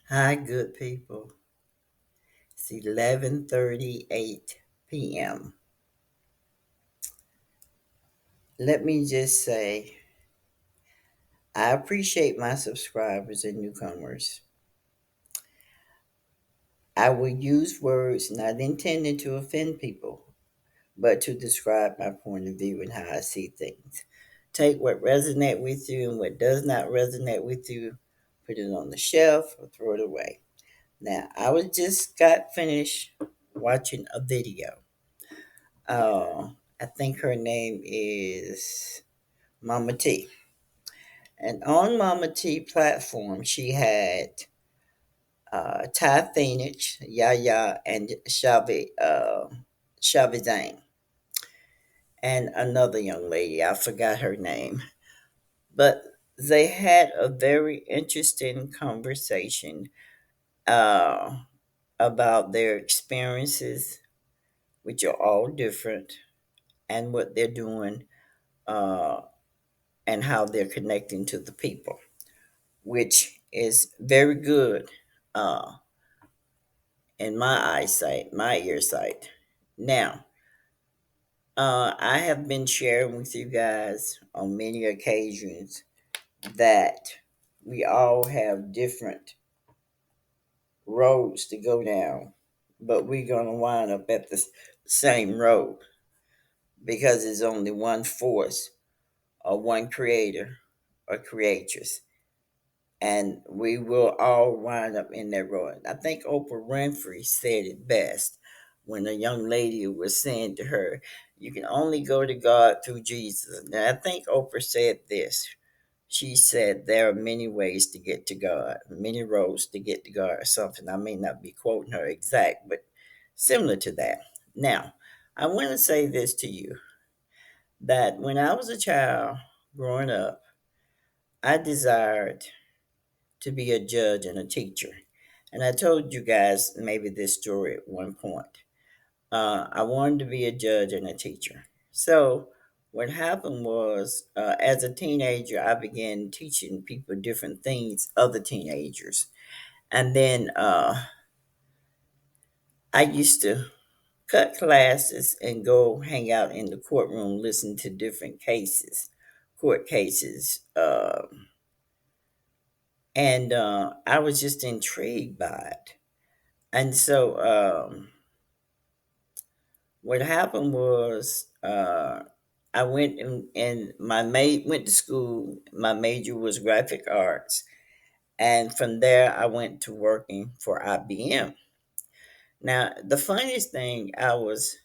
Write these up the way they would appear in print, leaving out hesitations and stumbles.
Hi, good people. It's 11:38 p.m. Let me just say, I appreciate my subscribers and newcomers. I will use words not intended to offend people, but to describe my point of view and how I see things. Take what resonates with you and what does not resonate with you, put it on the shelf or throw it away. Now, I was just got finished watching a video. I think her name is Mama T. And on Mama T platform, she had Ty Phoenix, Yaya, and Shavi Zane, and another young lady. I forgot her name. But they had a very interesting conversation uh, about their experiences, which are all different, and what they're doing uh, and how they're connecting to the people, which is very good uh, in my eyesight, my earsight. Now, I have been sharing with you guys on many occasions that we all have different roads to go down, but we're going to wind up at the same road because there's only one force or one creator or creatress, and we will all wind up in that road. I think Oprah Winfrey said it best when a young lady was saying to her, "You can only go to God through Jesus." And I think Oprah said this. She said, "There are many ways to get to God, many roads to get to God," or something. I may not be quoting her exact, but similar to that. Now, I want to say this to you that when I was a child growing up, I desired to be a judge and a teacher. And I told you guys maybe this story at one point. I wanted to be a judge and a teacher. So, what happened was, as a teenager, I began teaching people different things, other teenagers. And then I used to cut classes and go hang out in the courtroom, listen to different cases, court cases. And I was just intrigued by it. And so what happened was I went and went to school. My major was graphic arts, and from there I went to working for IBM. Now the funniest thing, I was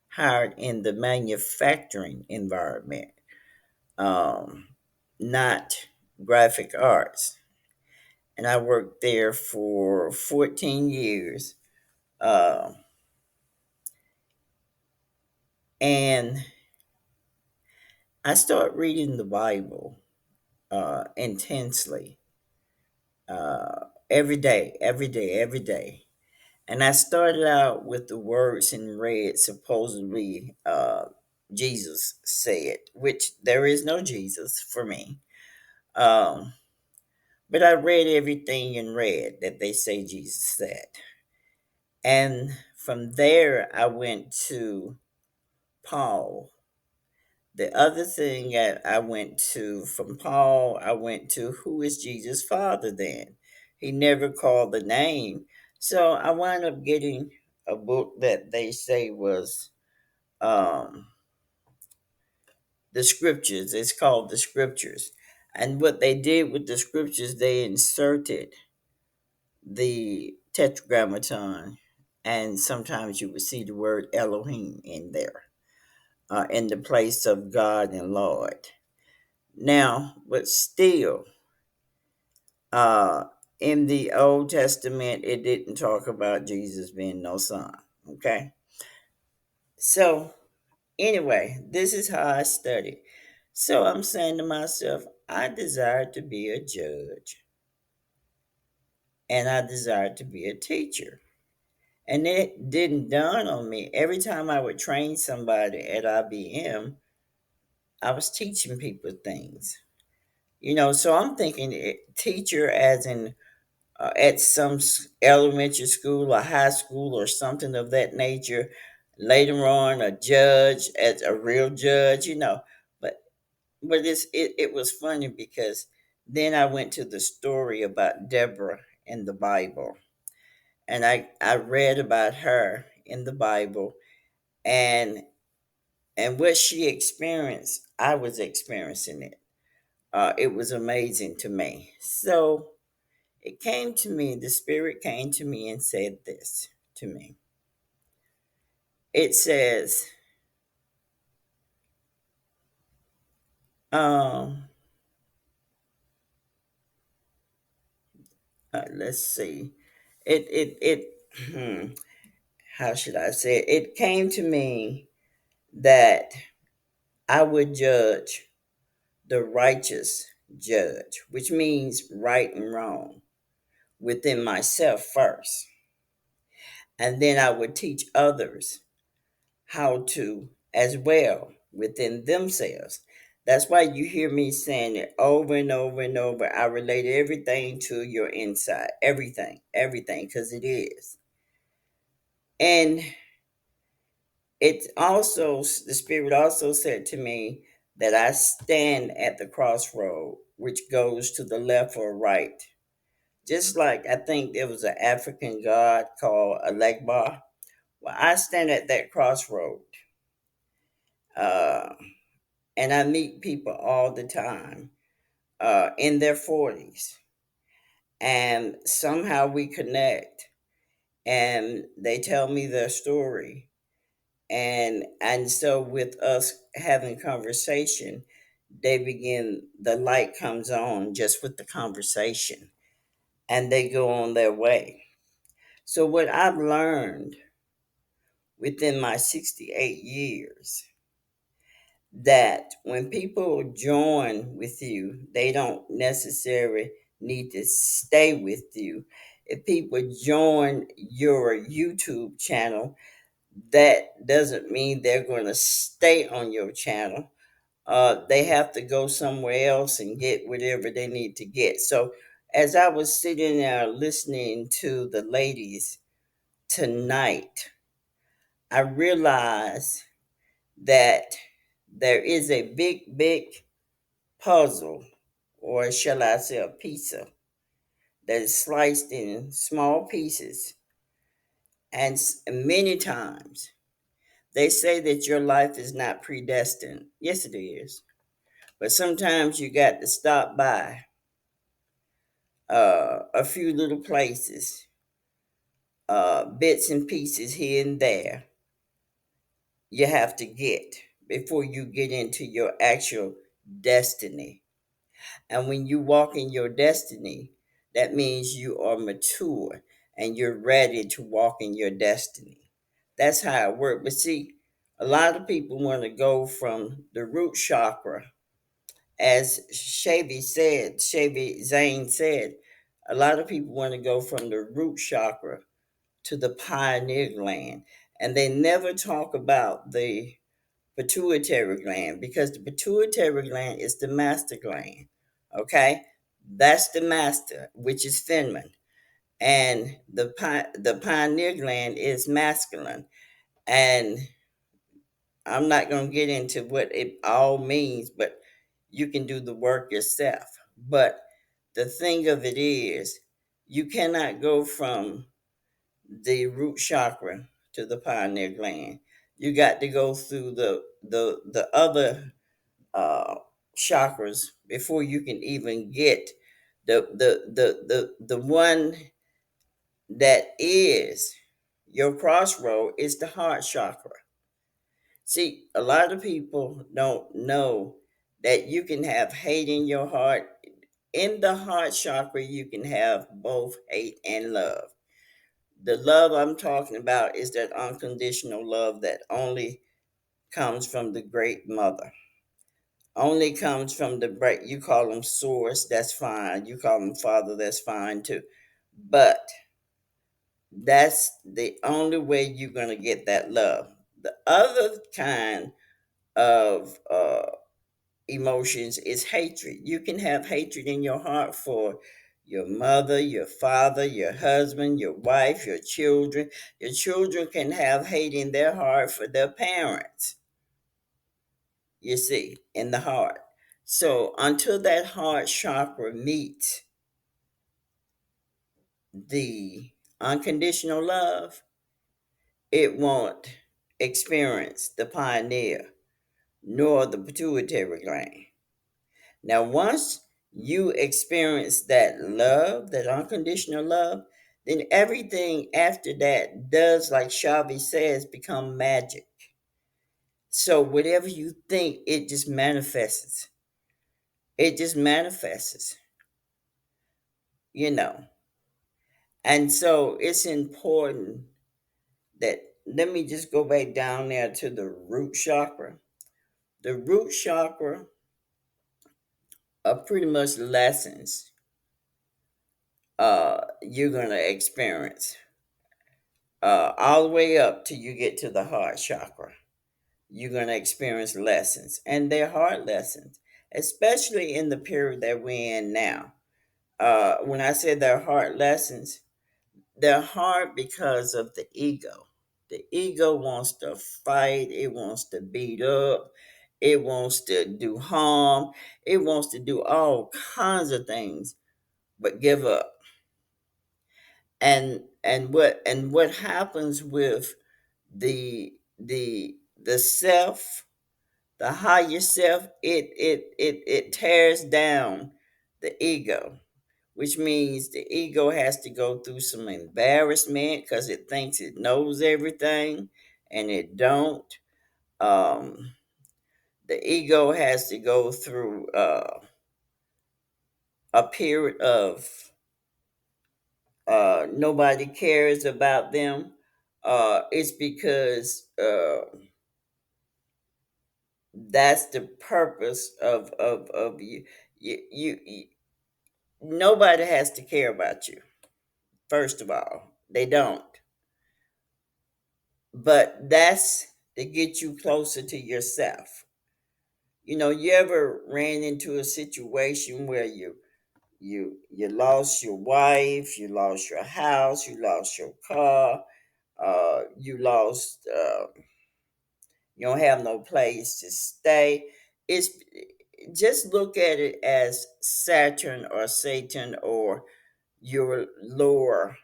hired in the manufacturing environment, um, not graphic arts, and I worked there for 14 years. Uh, and I started reading the Bible intensely every day, every day, every day. And I started out with the words in red, supposedly Jesus said, which there is no Jesus for me. Um, but I read everything in red that they say Jesus said. And from there, I went to Paul. The other thing that I went to from Paul, I went to who is Jesus' father then? He never called the name. So I wound up getting a book that they say was um, the scriptures. It's called the scriptures. And what they did with the scriptures, they inserted the tetragrammaton, and sometimes you would see the word Elohim in there, in the place of God and Lord. Now, but still, uh, in the Old Testament, it didn't talk about Jesus being no son. Okay. So, anyway, this is how I studied. So, I'm saying to myself, I desire to be a judge and I desire to be a teacher. And it didn't dawn on me. Every time I would train somebody at IBM, I was teaching people things. So I'm thinking teacher as in at some elementary school or high school or something of that nature. Later on, a judge as a real judge. But it was funny because then I went to the story about Deborah in the Bible, and I read about her in the Bible, and what she experienced, I was experiencing it. It was amazing to me. So it came to me, the Spirit came to me and said this to me. It says, um, let's see, it, how should I say it? It came to me that I would judge the righteous judge, which means right and wrong within myself first. And then I would teach others how to as well within themselves. That's why you hear me saying it over and over and over. I relate everything to your inside, everything, because it is. And it also, the Spirit also said to me that I stand at the crossroad, which goes to the left or right. Just like I think there was an African god called Alegba. Well, I stand at that crossroad. Uh, and I meet people all the time in their 40s, and somehow we connect, and they tell me their story, and so with us having conversation, the light comes on just with the conversation, and they go on their way. So what I've learned within my 68 years, that when people join with you, they don't necessarily need to stay with you. If people join your YouTube channel, that doesn't mean they're going to stay on your channel. They have to go somewhere else and get whatever they need to get. So, as I was sitting there listening to the ladies tonight, I realized that there is a big puzzle, or shall I say a pizza, that is sliced in small pieces. And many times they say that your life is not predestined. Yes, it is. But sometimes you got to stop by a few little places, bits and pieces here and there, you have to get before you get into your actual destiny. And when you walk in your destiny, that means you are mature and you're ready to walk in your destiny. That's how it works. But see, a lot of people want to go from the root chakra, as Shavi Zane said, a lot of people want to go from the root chakra to the pineal gland. And they never talk about the pituitary gland, because the pituitary gland is the master gland. Okay, that's the master, which is feminine, and the pineal gland is masculine. And I'm not going to get into what it all means, but you can do the work yourself. But the thing of it is, you cannot go from the root chakra to the pineal gland. You got to go through the other uh, chakras before you can even get the one that is your crossroad is the heart chakra. See, a lot of people don't know that you can have hate in your heart. In the heart chakra, you can have both hate and love. The love I'm talking about is that unconditional love that only comes from the great mother, only comes from the break. You call them source, that's fine. You call them father, that's fine too. But that's the only way you're going to get that love. The other kind of emotions is hatred. You can have hatred in your heart for your mother, your father, your husband, your wife, your children. Your children can have hate in their heart for their parents, you see, in the heart. So until that heart chakra meets the unconditional love, it won't experience the pioneer nor the pituitary gland. Now, once you experience that love, that unconditional love, then everything after that does, like Shavi says, become magic. So whatever you think, it just manifests. It just manifests, you know. And so it's important that, let me just go back down there to the root chakra. The root chakra are pretty much lessons you're going to experience all the way up till you get to the heart chakra. You're going to experience lessons, and they're hard lessons, especially in the period that we're in now. When I say they're hard lessons, they're hard because of the ego. The ego wants to fight, it wants to beat up, it wants to do harm, it wants to do all kinds of things, but give up. And what happens with the self, the higher self, it tears down the ego, which means the ego has to go through some embarrassment because it thinks it knows everything and it don't. um the ego has to go through a period of nobody cares about them. It's because that's the purpose of you. You nobody has to care about you. First of all, they don't. But that's to get you closer to yourself. You ever ran into a situation where you lost your wife, you lost your house, you lost your car, you lost you don't have no place to stay. It's just look at it as Saturn or Satan or your lower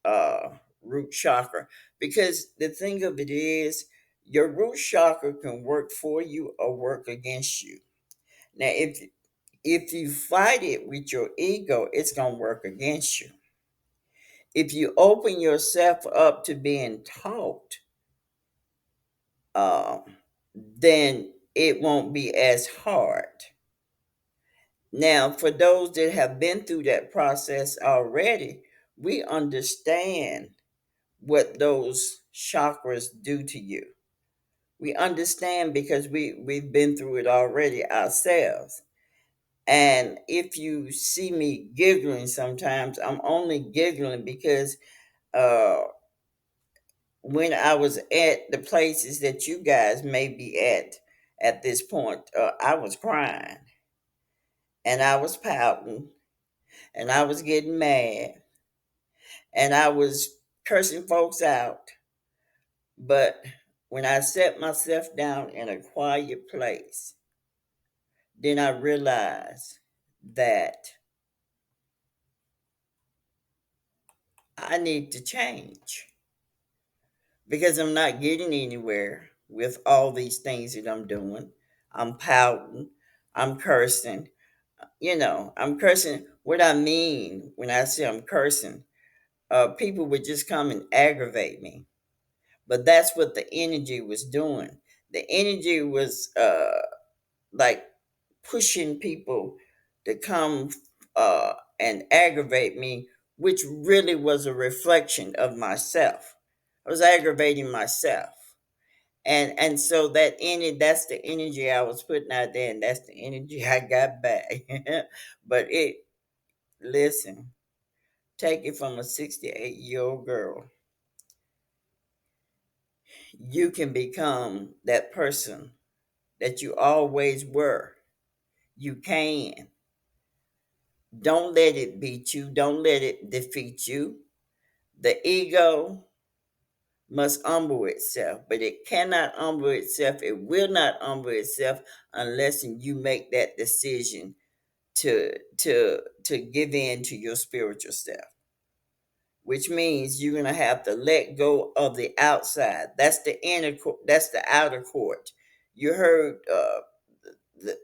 uh, root chakra. Because the thing of it is, your root chakra can work for you or work against you. Now, if you fight it with your ego, it's gonna work against you. If you open yourself up to being taught, um, then it won't be as hard. Now, for those that have been through that process already, we understand what those chakras do to you. We understand because we've been through it already ourselves. And if you see me giggling sometimes, I'm only giggling because uh, when I was at the places that you guys may be at this point, I was crying and I was pouting and I was getting mad and I was cursing folks out. But when I set myself down in a quiet place, then I realized that I need to change because I'm not getting anywhere with all these things that I'm doing. I'm pouting, I'm cursing. I'm cursing. What I mean when I say I'm cursing, people would just come and aggravate me. But that's what the energy was doing. The energy was like pushing people to come and aggravate me, which really was a reflection of myself. I was aggravating myself. And so that's the energy I was putting out there, and that's the energy I got back. But listen, take it from a 68-year-old girl. You can become that person that you always were. You can. Don't let it beat you. Don't let it defeat you. The ego must humble itself, but it cannot humble itself. It will not humble itself unless you make that decision to give in to your spiritual self, which means you're gonna have to let go of the outside. That's the inner court. That's the outer court. You heard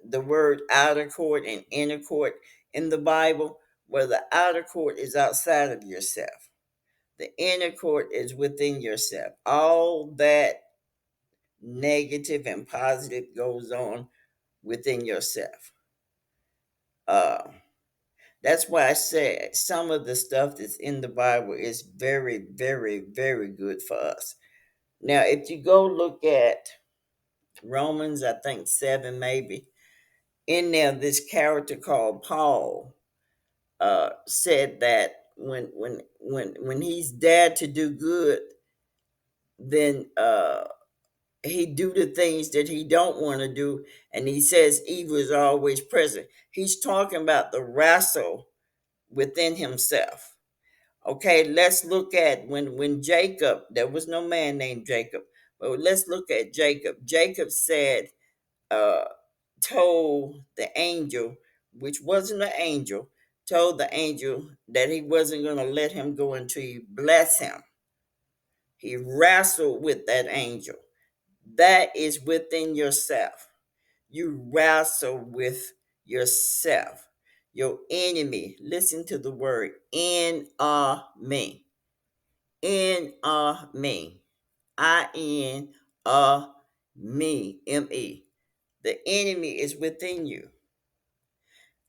the word outer court and inner court in the Bible, where the outer court is outside of yourself. The inner court is within yourself. All that negative and positive goes on within yourself. Uh, that's why I said some of the stuff that's in the Bible is very, very, very good for us. Now, if you go look at Romans, I think 7 maybe, in there, this character called Paul said that when he's dared to do good, then he do the things that he don't want to do, and he says evil is always present. He's talking about the wrestle within himself. Okay, let's look at when Jacob, there was no man named Jacob, but let's look at Jacob. Jacob said, uh, told the angel, which wasn't an angel, told the angel that he wasn't going to let him go until he bless him. He wrestled with that angel. That is within yourself. You wrestle with yourself, your enemy. Listen to the word me. Me. Me. The enemy is within you.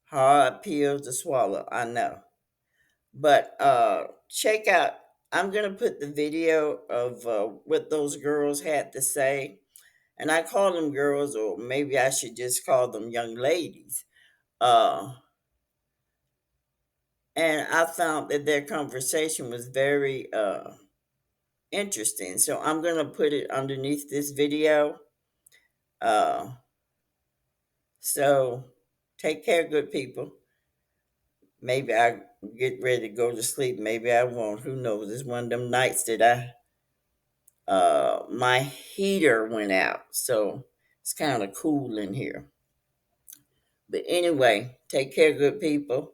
Hard pill to swallow, I know. But check out, I'm going to put the video of what those girls had to say. And I call them girls, or maybe I should just call them young ladies. Uh, and I found that their conversation was very interesting. So I'm going to put it underneath this video. Uh, so take care, good people. Maybe I get ready to go to sleep. Maybe I won't. Who knows? It's one of them nights that my heater went out, so it's kind of cool in here. But anyway, take care, good people.